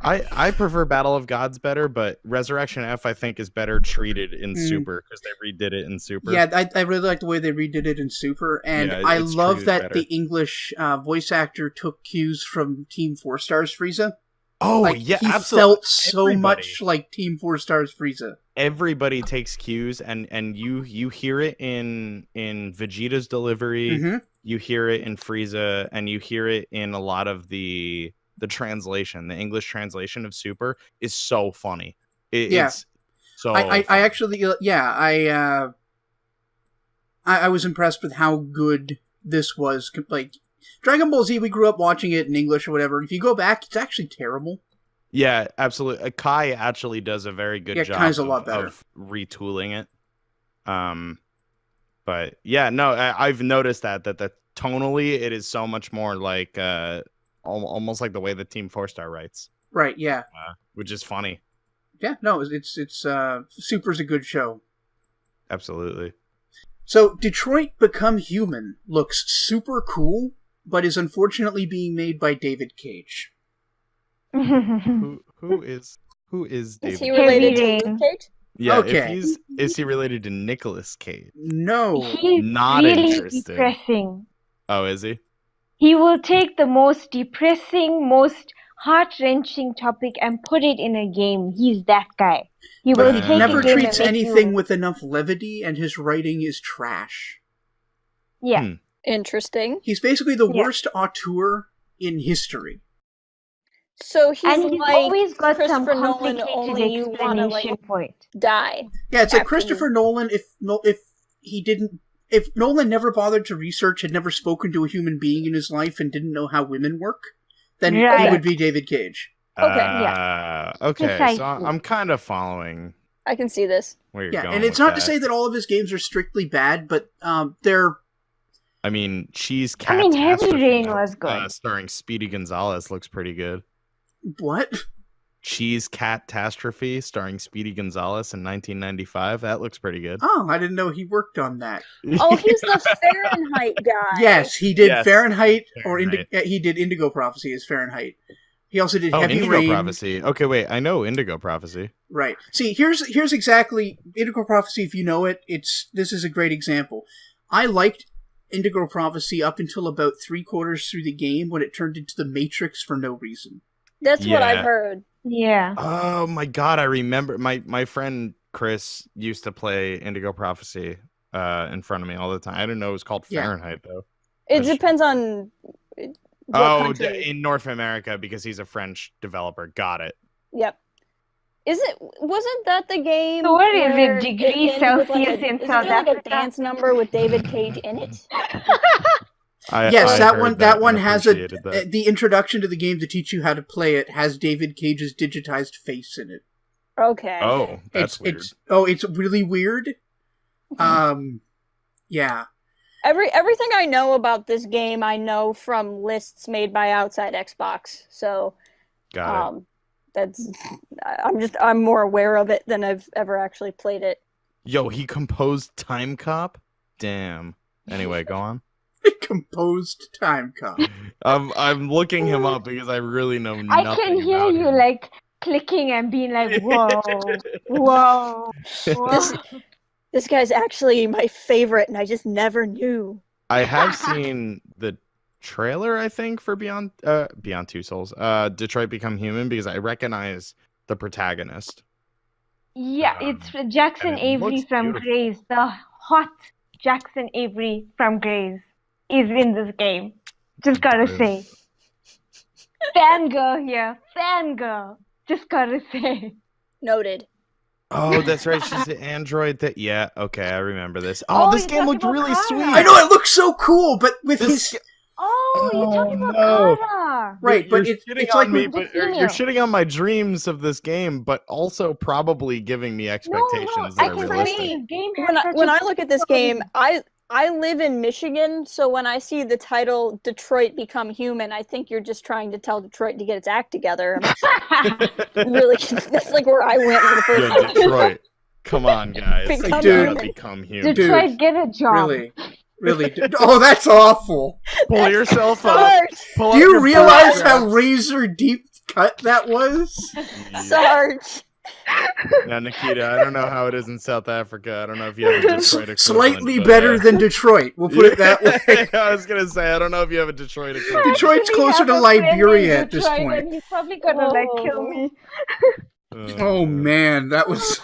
I prefer Battle of Gods better, but Resurrection F I think is better treated in Super because they redid it in Super. Yeah, I really like the way they redid it in Super, and Yeah, I it's love treated that better. the English voice actor took cues from Team 4 Stars Frieza. Oh Like, yeah, he absolutely. felt so much like Team 4 Stars Frieza. Everybody takes cues, and you hear it in Vegeta's delivery. Mm-hmm. You hear it in Frieza, and you hear it in a lot of the translation. The English translation of Super is so funny. It's so. I funny. actually, I was impressed with how good this was. Like, Dragon Ball Z, we grew up watching it in English or whatever. If you go back, it's actually terrible. Yeah, absolutely. Kai actually does a very good job Kai's a lot better. of retooling it. But yeah, no, I've noticed that tonally it is so much more like almost like the way that Team 4 Star writes. Right, yeah. Which is funny. Yeah, no, it's Super's a good show. Absolutely. So, Detroit Become Human looks super cool, but is unfortunately being made by David Cage. Who is David? Is he related to Heavy Luke Rain. Cage? Yeah, Okay. is he related to Nicolas Cage? No. He's Not really interested. depressing. Oh, is he? He will take the most depressing, most heart-wrenching topic and put it in a game. He's that guy. He will But he take never a game treats and make anything you... with enough levity, and his writing is trash. Yeah. Interesting. He's basically the Yeah. worst auteur in history. So he's And he's like always got some Christopher Nolan, complicated only you want to explanation like for it. die. Yeah, it's like After Christopher Nolan. If Nolan never bothered to research, had never spoken to a human being in his life, and didn't know how women work, then he Right. would be David Cage. Okay, Okay, Precisely. so I'm kind of following I can see this. where you're Yeah, going and it's with not to that. say that all of his games are strictly bad, but they're I mean, Cheese I mean, Heavy Catastrophe, Rain was good. starring Speedy Gonzalez looks pretty good. what? Cheese Catastrophe starring Speedy Gonzalez in 1995. That looks pretty good. Oh, I didn't know he worked on that. Oh, he's the Fahrenheit guy. Yes, he did Yes. Fahrenheit, Fahrenheit. he did Indigo Prophecy as Fahrenheit. He also did Oh, Heavy Indigo Rain. Prophecy. Okay, wait. I know Indigo Prophecy. Right. See, here's exactly Indigo Prophecy. If you know it, this is a great example. I liked Indigo Prophecy up until about 3/4 through the game when it turned into the Matrix for no reason. That's what Yeah. I've heard. Yeah. Oh my god, I remember my friend Chris used to play Indigo Prophecy in front of me all the time. I didn't know it was called Yeah. Fahrenheit though. It That's- depends on what country. in North America because he's a French developer. Got it. Yep. Wasn't that the game? So what is it, where degrees ends with, like, Celsius in isn't South there, like, a Africa? dance number with David Cage in it? Yes, I that heard one. That one and has appreciated that. the introduction to the game to teach you how to play it has David Cage's digitized face in it. Okay. Oh, that's weird. It's really weird. Yeah. Everything I know about this game, I know from lists made by Outside Xbox. So, Got it. that's I'm more aware of it than I've ever actually played it. Yo, he composed Time Cop? Damn. Anyway, go on. Composed Time Cop. I'm looking him up because I really know nothing I can hear about you him. like clicking and being like, whoa, whoa, whoa. This guy's actually my favorite, and I just never knew. I have seen the trailer, I think, for Beyond Two Souls, Detroit Become Human, because I recognize the protagonist. Yeah, it's Jackson and it Avery looks from beautiful. Grays. The hot Jackson Avery from Grays is in this game. Just gotta say. Fangirl here. Fangirl. Just gotta say. Noted. Oh, that's right. She's the android. Yeah. Okay, I remember this. Oh, Oh, this you're game looked talking about really Kara. sweet. I know it looks so cool, but with This- his Oh, you're talking about no. Kara. right, but You're it's shitting like on me, with but the you're female. shitting on my dreams of this game, but also probably giving me expectations I that are can realistic. say this game has When such I a look at this story. game, I live in Michigan, so when I see the title Detroit Become Human, I think you're just trying to tell Detroit to get its act together. I'm really, that's like where I went with the first Yo, one. Detroit. Come on, guys. Become You Dude. gotta become human. Dude. Detroit, get a job. really. Oh, that's awful. Pull yourself up. Start. Pull Do up you your realize bootstraps. how razor deep cut that was. Sarge. Now, Nikita, I don't know how it is in South Africa. I don't know if you have a Detroit equivalent. Slightly but, better than Detroit. We'll put it that way. I was going to say, I don't know if you have a Detroit equivalent. Detroit's Actually closer have to a friend named Liberia at this Detroit, point. and he's probably gonna like kill me. Oh man, that was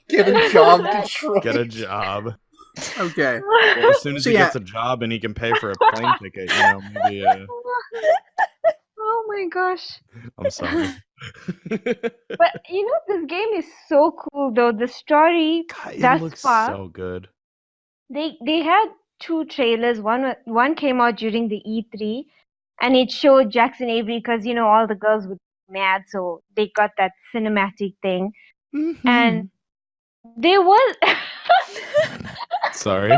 get a job, Detroit. Get a job. Okay. Well, as soon as So, he yeah. gets a job and he can pay for a plane ticket, maybe. Oh my gosh. I'm sorry. But this game is so cool though. The story God, it thus looks far, so good. they had 2 trailers. One came out during the E3, and it showed Jackson Avery because all the girls were mad, so they got that cinematic thing. Mm-hmm. And there was Sorry.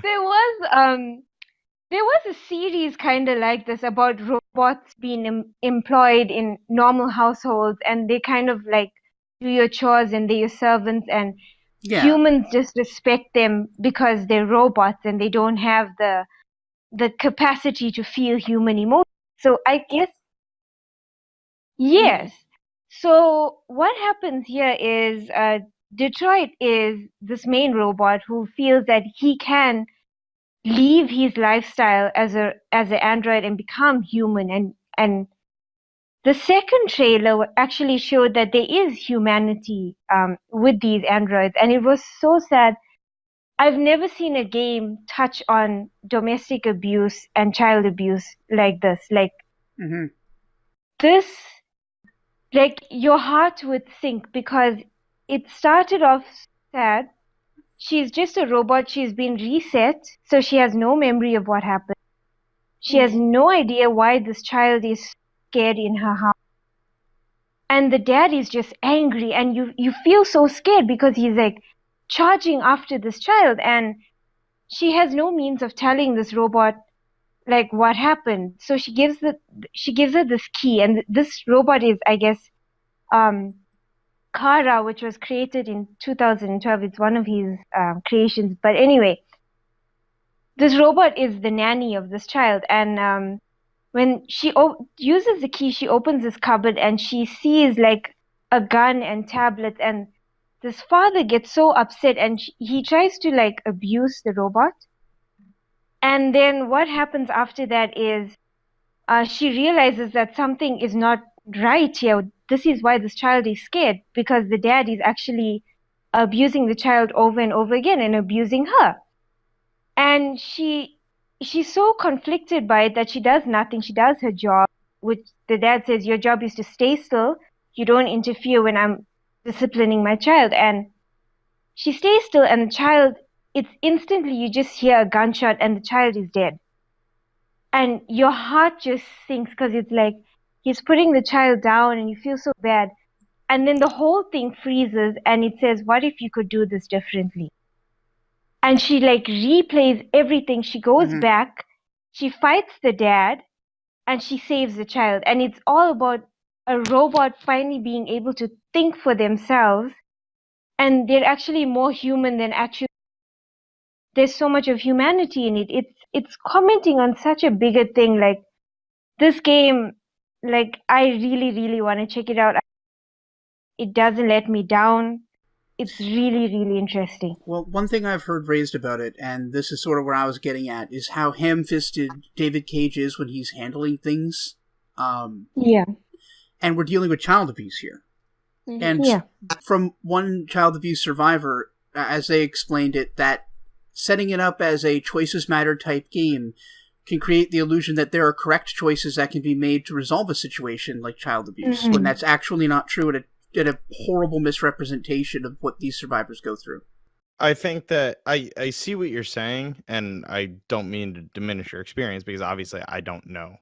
there was a series kind of like this about robots being employed in normal households, and they kind of like do your chores and they're your servants, and humans just respect them because they're robots and they don't have the capacity to feel human emotions. So I guess yes. So what happens here is Detroit is this main robot who feels that he can leave his lifestyle as an android and become human, and the second trailer actually showed that there is humanity with these androids, and it was so sad. I've never seen a game touch on domestic abuse and child abuse like this. Like this, like your heart would sink because it started off sad. She's just a robot. She's been reset, so she has no memory of what happened. She has no idea why this child is scared in her house. And the dad is just angry, and you feel so scared because he's like charging after this child, and she has no means of telling this robot like what happened. So she gives her this key, and this robot is, I guess, Kara, which was created in 2012. It's one of his creations. But anyway, this robot is the nanny of this child, and when she uses the key, she opens this cupboard and she sees like a gun and tablets, and this father gets so upset, and he tries to like abuse the robot. And then what happens after that is she realizes that something is not right here. This is why this child is scared, because the dad is actually abusing the child over and over again and abusing her. And she's so conflicted by it that she does nothing. She does her job, which the dad says, your job is to stay still. You don't interfere when I'm disciplining my child. And she stays still, and the child, it's instantly you just hear a gunshot and the child is dead. And your heart just sinks because it's like he's putting the child down and you feel so bad. And then the whole thing freezes and it says, what if you could do this differently? And she like replays everything. She goes back, she fights the dad, and she saves the child. And it's all about a robot finally being able to think for themselves. And they're actually more human than actually. There's so much of humanity in it. It's commenting on such a bigger thing. Like this game, like I really, really want to check it out. It doesn't let me down. It's really, really interesting. Well, one thing I've heard raised about it, and this is sort of where I was getting at, is how ham-fisted David Cage is when he's handling things. Yeah. And we're dealing with child abuse here. And from one child abuse survivor, as they explained it, that setting it up as a choices matter type game can create the illusion that there are correct choices that can be made to resolve a situation like child abuse, when that's actually not true, and a horrible misrepresentation of what these survivors go through. I think that I see what you're saying, and I don't mean to diminish your experience because obviously I don't know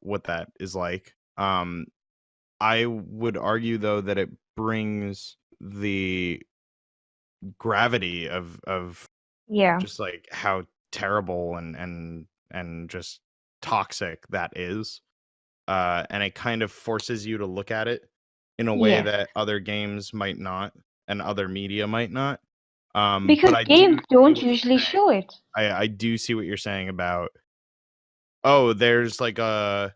what that is like. I would argue though that it brings the gravity of just like how terrible and just toxic that is, and it kind of forces you to look at it in a way that other games might not and other media might not. Because games don't usually show it. I do see what you're saying about oh, there's like a,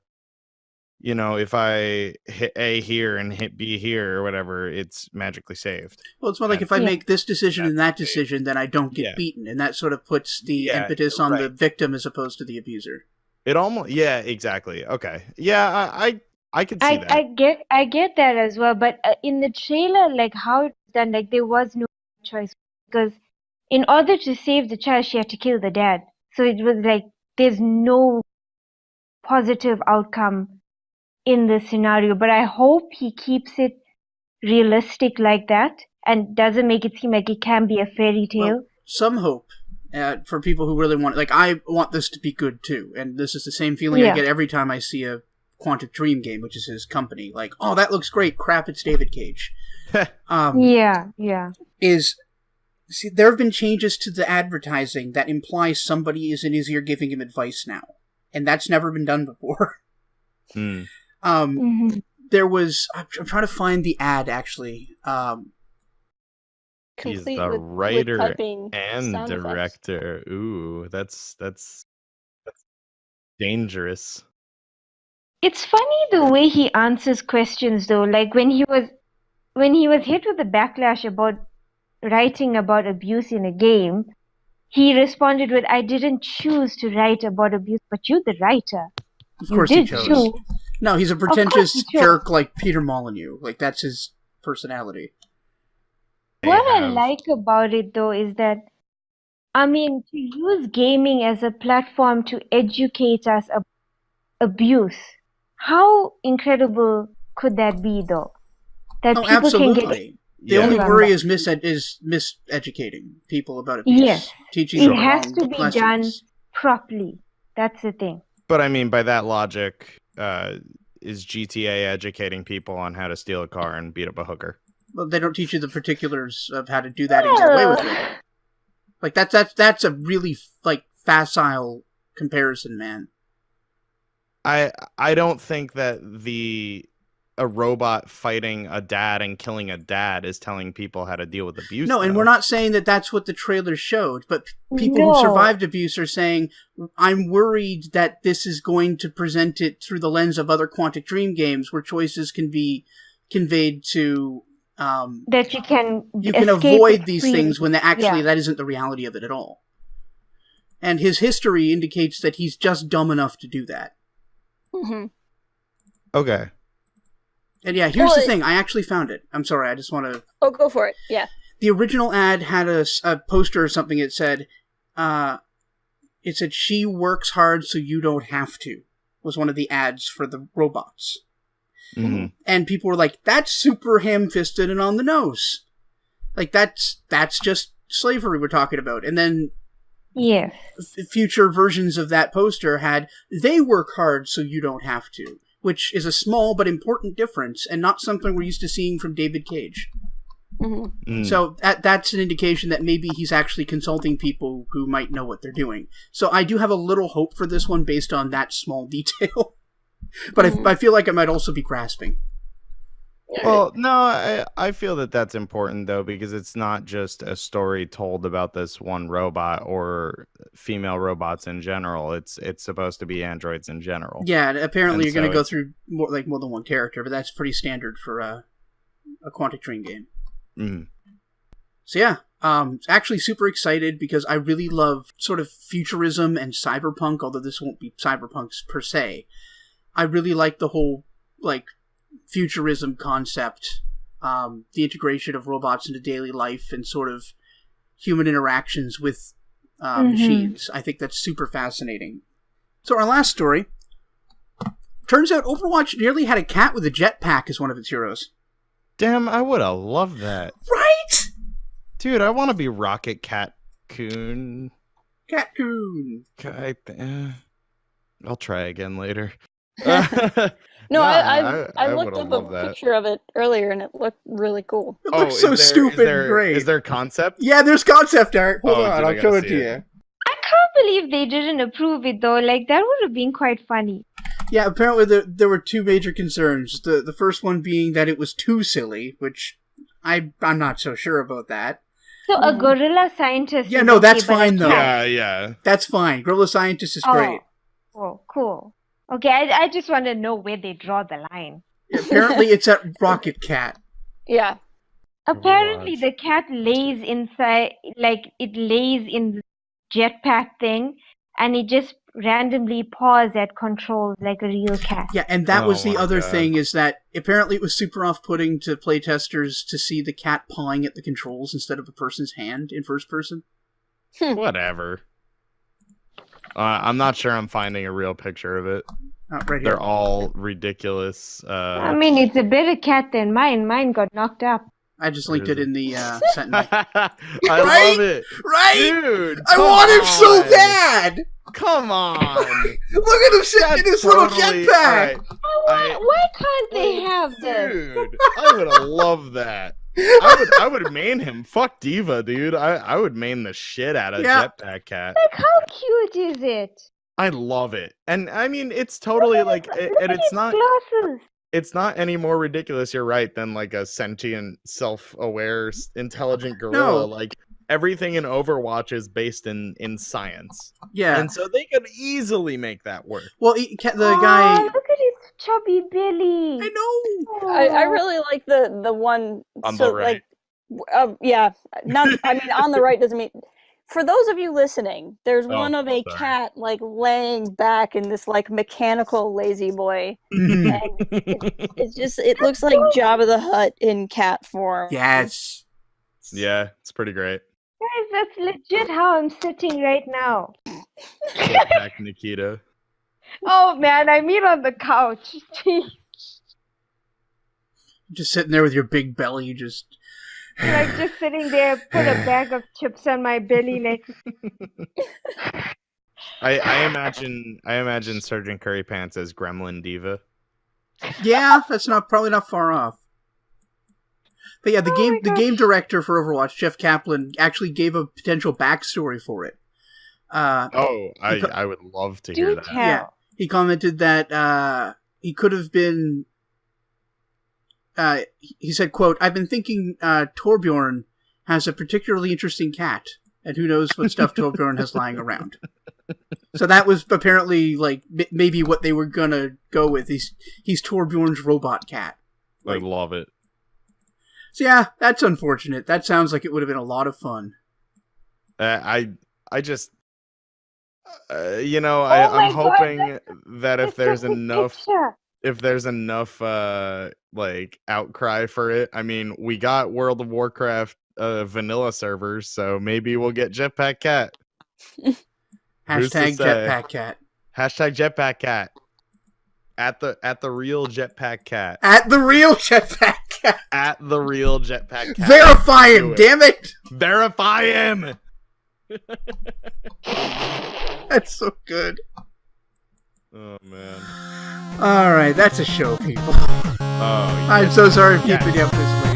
if I hit A here and hit B here or whatever, it's magically saved. Well, it's more like if I make this decision and that decision, then I don't get Yeah. beaten, and that sort of puts the impetus on the victim as opposed to the abuser. It almost, yeah, exactly. Okay, yeah, I could see that. I get that as well, but in the trailer, like how it's done, like there was no choice because in order to save the child, she had to kill the dad. So it was like there's no positive outcome in this scenario. But I hope he keeps it realistic like that and doesn't make it seem like it can be a fairy tale. Well, some hope for people who really want it. Like, I want this to be good too, and this is the same feeling I get every time I see a Quantic Dream game, which is his company. Like, oh, that looks great. Crap, it's David Cage. Yeah. See, there have been changes to the advertising that imply somebody is in his ear giving him advice now, and that's never been done before. There was, I'm trying to find the ad actually. He's the writer and director. Ooh, that's dangerous. It's funny the way he answers questions though. Like when he was hit with the backlash about writing about abuse in a game, he responded with, "I didn't choose to write about abuse, but you're the writer." Of course he chose. No, he's a pretentious jerk like Peter Molyneux. Like, that's his personality. What I like about it, though, is that, I mean, to use gaming as a platform to educate us about abuse, how incredible could that be, though? That people absolutely. Can get the only worry is miseducating people about abuse. Yes. Teaching it them has to be lessons. done properly. That's the thing. But I mean, by that logic, is GTA educating people on how to steal a car and beat up a hooker? Well, they don't teach you the particulars of how to do that and get away with it. Like, that's a really, like, facile comparison, man. I don't think that a robot fighting a dad and killing a dad is telling people how to deal with abuse. No, and we're not saying that that's what the trailer showed, but people who survived abuse are saying, I'm worried that this is going to present it through the lens of other Quantic Dream games where choices can be conveyed to... that you can avoid these things when that isn't the reality of it at all. And his history indicates that he's just dumb enough to do that. Mm-hmm. Okay. And yeah, here's the thing. I actually found it. I'm sorry, I just want to... Oh, go for it. Yeah. The original ad had a poster or something. It said, "She works hard so you don't have to," was one of the ads for the robots. Mm-hmm. And people were like, that's super ham-fisted and on the nose. Like, that's just slavery we're talking about. And then future versions of that poster had, "They work hard so you don't have to," which is a small but important difference and not something we're used to seeing from David Cage. Mm-hmm. So that's an indication that maybe he's actually consulting people who might know what they're doing. So I do have a little hope for this one based on that small detail. But I feel like it might also be grasping. Well, no, I feel that that's important, though, because it's not just a story told about this one robot or female robots in general. It's supposed to be androids in general. Yeah, apparently you're going to go through more than one character, but that's pretty standard for a Quantic Dream game. Mm-hmm. So yeah, actually super excited because I really love sort of futurism and cyberpunk, although this won't be cyberpunks per se. I really like the whole, like, futurism concept, the integration of robots into daily life and sort of human interactions with machines. I think that's super fascinating. So our last story, turns out Overwatch nearly had a cat with a jetpack as one of its heroes. Damn, I would have loved that. Right? Dude, I want to be Rocket Cat-coon. Cat-coon. I'll try again later. No, I looked up a picture of it earlier and it looked really cool. It looks so stupid and great. Is there concept? Yeah, there's concept art. Hold on, I'll show it to you. I can't believe they didn't approve it though. Like, that would have been quite funny. Yeah, apparently there were two major concerns. The first one being that it was too silly, which I'm not so sure about that. So a gorilla scientist... Yeah, no, that's fine though. Yeah. That's fine. Gorilla scientist is great. Oh, cool. Okay, I just want to know where they draw the line. Apparently, it's at Rocket Cat. Yeah. Apparently, Watch. the cat lays inside, like it lays in the jetpack thing, and it just randomly paws at controls like a real cat. Yeah, and that was Oh the my other God. thing, is that apparently it was super off-putting to playtesters to see the cat pawing at the controls instead of a person's hand in first person. Whatever. I'm not sure I'm finding a real picture of it. Right here. They're all ridiculous. I mean, it's a better cat than mine. Mine got knocked up. I just Where linked is it in the Sentinel. I Right? love it. Right? Dude, I come want him so on. bad! Come on. Look at him sitting in his little Totally- jetpack! Why can't they have this? Dude, I would have loved that. I would main him. Fuck Diva, dude. I would main the shit out of Yeah. Jetpack Cat. Like, how cute is it? I love it. And I mean, it's totally like, and it's not, Glasses. it's not any more ridiculous, you're right, than like a sentient, self-aware, intelligent gorilla. No. Like, everything in Overwatch is based in science. Yeah. And so they could easily make that work. Well, the guy... Oh, look at his chubby belly. I know! I really like the one On so the right. like yeah, not I mean on the right doesn't mean for those of you listening, there's Oh, one of a sorry. cat like laying back in this like mechanical lazy boy. And it's just it looks like Jabba the Hutt in cat form. Yes. Yeah, it's pretty great. Guys, that's legit how I'm sitting right now. Jetpack Nikita. Oh man, I mean on the couch. Just sitting there with your big belly, just... Like just sitting there, put a bag of chips on my belly, like I imagine Sergeant Curry Pants as Gremlin Diva. Yeah, that's probably not far off. But yeah, the my game gosh. director for Overwatch, Jeff Kaplan, actually gave a potential backstory for it. I would love to hear do that. tell. Yeah. He commented that he could have been... he said, quote, "I've been thinking Torbjorn has a particularly interesting cat, and who knows what stuff Torbjorn has lying around." So that was apparently like maybe what they were gonna go with. He's Torbjorn's robot cat. I love it. So yeah, that's unfortunate. That sounds like it would have been a lot of fun. I just I'm my God, hoping that if It's there's a good enough picture. if there's enough like outcry for it. I mean, we got World of Warcraft vanilla servers, so maybe we'll get Jetpack Cat. Who's to Hashtag say? Jetpack Cat. Hashtag Jetpack Cat. At the real Jetpack Cat. At the real Jetpack Cat. At the real Jetpack Cat. Verify Do him, it. damn it! Verify him. That's so good. Oh man. Alright, that's a show, people. Oh, I'm so sorry for Yeah. keeping you up this late.